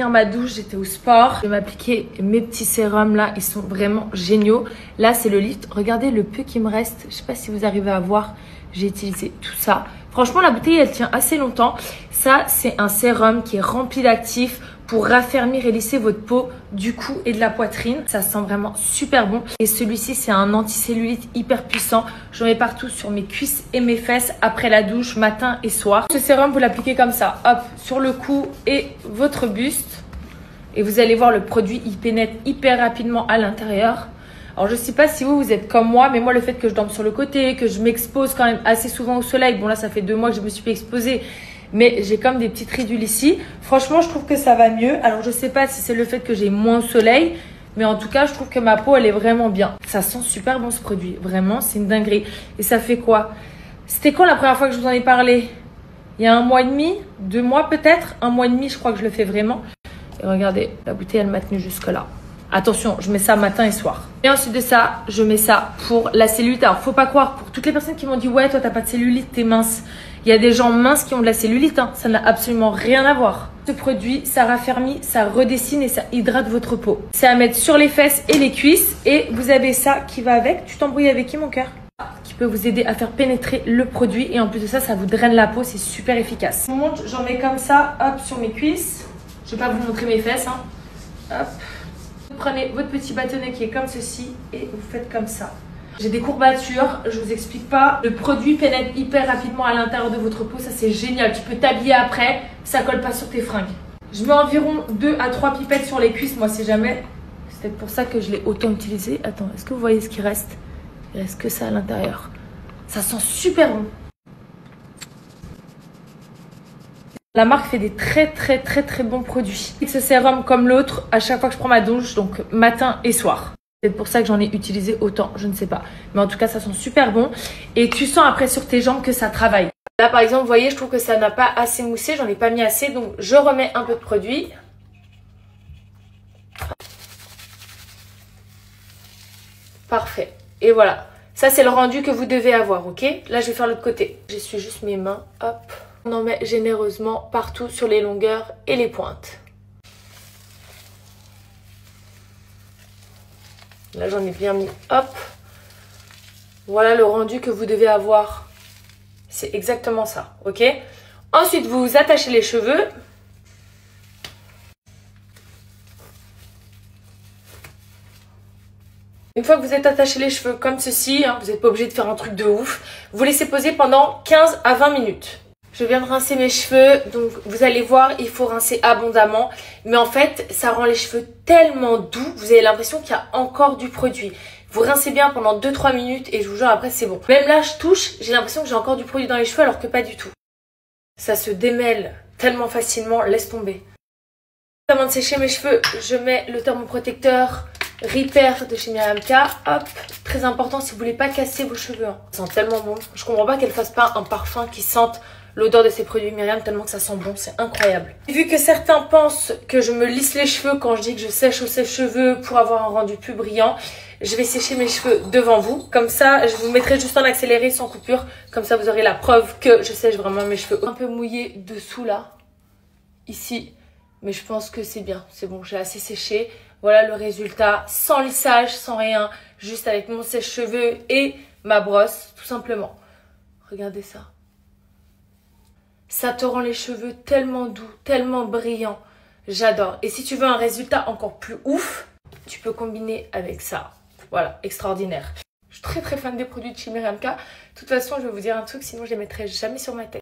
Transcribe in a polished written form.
Ma douche, j'étais au sport. Je vais m'appliquer mes petits sérums là, ils sont vraiment géniaux. Là, c'est le lift. Regardez le peu qui me reste. Je sais pas si vous arrivez à voir. J'ai utilisé tout ça. Franchement, la bouteille, elle tient assez longtemps. Ça, c'est un sérum qui est rempli d'actifs pour raffermir et lisser votre peau du cou et de la poitrine. Ça sent vraiment super bon. Et celui-ci, c'est un anticellulite hyper puissant. J'en mets partout sur mes cuisses et mes fesses après la douche, matin et soir. Ce sérum, vous l'appliquez comme ça, hop, sur le cou et votre buste. Et vous allez voir, le produit, il pénètre hyper rapidement à l'intérieur. Alors, je sais pas si vous êtes comme moi, mais moi, le fait que je dorme sur le côté, que je m'expose quand même assez souvent au soleil. Bon, là, ça fait 2 mois que je me suis fait exposer, mais j'ai comme des petites ridules ici. Franchement, je trouve que ça va mieux. Alors, je sais pas si c'est le fait que j'ai moins au soleil, mais en tout cas, je trouve que ma peau, elle est vraiment bien. Ça sent super bon, ce produit. Vraiment, c'est une dinguerie. Et ça fait quoi? C'était quand la première fois que je vous en ai parlé? Il y a 1 mois et demi, 2 mois peut-être. 1 mois et demi, je crois que je le fais vraiment. Et regardez, la bouteille, elle m'a tenu jusque là. Attention, je mets ça matin et soir. Et ensuite de ça, je mets ça pour la cellulite. Alors, faut pas croire, pour toutes les personnes qui m'ont dit « Ouais, toi, t'as pas de cellulite, t'es mince ». Il y a des gens minces qui ont de la cellulite. Hein. Ça n'a absolument rien à voir. Ce produit, ça raffermit, ça redessine et ça hydrate votre peau. C'est à mettre sur les fesses et les cuisses. Et vous avez ça qui va avec. Tu t'embrouilles avec qui, mon cœur? Qui peut vous aider à faire pénétrer le produit. Et en plus de ça, ça vous draine la peau. C'est super efficace. Je vous montre, j'en mets comme ça, hop, sur mes cuisses. Je vais pas vous montrer mes fesses. Hein. Hop. Vous prenez votre petit bâtonnet qui est comme ceci et vous faites comme ça. J'ai des courbatures, je vous explique pas. Le produit pénètre hyper rapidement à l'intérieur de votre peau, ça c'est génial. Tu peux t'habiller après, ça colle pas sur tes fringues. Je mets environ 2 à 3 pipettes sur les cuisses, moi si jamais. C'est peut-être pour ça que je l'ai autant utilisé. Attends, est-ce que vous voyez ce qui reste? Il reste que ça à l'intérieur. Ça sent super bon. La marque fait des très bons produits. Ce sérum comme l'autre, à chaque fois que je prends ma douche, donc matin et soir. C'est pour ça que j'en ai utilisé autant, je ne sais pas. Mais en tout cas, ça sent super bon. Et tu sens après sur tes jambes que ça travaille. Là, par exemple, vous voyez, je trouve que ça n'a pas assez moussé. J'en ai pas mis assez, donc je remets un peu de produit. Parfait. Et voilà. Ça, c'est le rendu que vous devez avoir, ok? Là, je vais faire l'autre côté. J'essuie juste mes mains, hop. On en met généreusement partout sur les longueurs et les pointes. Là, j'en ai bien mis, hop. Voilà le rendu que vous devez avoir. C'est exactement ça, ok? Ensuite, vous attachez les cheveux. Une fois que vous êtes attaché les cheveux comme ceci, hein, vous n'êtes pas obligé de faire un truc de ouf. Vous laissez poser pendant 15 à 20 minutes. Je viens de rincer mes cheveux, donc vous allez voir, il faut rincer abondamment. Mais en fait, ça rend les cheveux tellement doux, vous avez l'impression qu'il y a encore du produit. Vous rincez bien pendant 2-3 minutes et je vous jure, après c'est bon. Même là, je touche, j'ai l'impression que j'ai encore du produit dans les cheveux alors que pas du tout. Ça se démêle tellement facilement, laisse tomber. Avant de sécher mes cheveux, je mets le thermoprotecteur Repair de chez Miriam K. Hop, très important si vous voulez pas casser vos cheveux. Hein. Ça sent tellement bon. Je comprends pas qu'elle fasse pas un parfum qui sente l'odeur de ces produits Myriam tellement que ça sent bon, c'est incroyable. Vu que certains pensent que je me lisse les cheveux quand je dis que je sèche au sèche-cheveux pour avoir un rendu plus brillant, je vais sécher mes cheveux devant vous. Comme ça, je vous mettrai juste en accéléré sans coupure. Comme ça, vous aurez la preuve que je sèche vraiment mes cheveux. Un peu mouillé dessous là, ici. Mais je pense que c'est bien, c'est bon, j'ai assez séché. Voilà le résultat, sans lissage, sans rien, juste avec mon sèche-cheveux et ma brosse, tout simplement. Regardez ça. Ça te rend les cheveux tellement doux, tellement brillants. J'adore. Et si tu veux un résultat encore plus ouf, tu peux combiner avec ça. Voilà, extraordinaire. Je suis très fan des produits de chez Miriam K. De toute façon, je vais vous dire un truc, sinon je les mettrai jamais sur ma tête.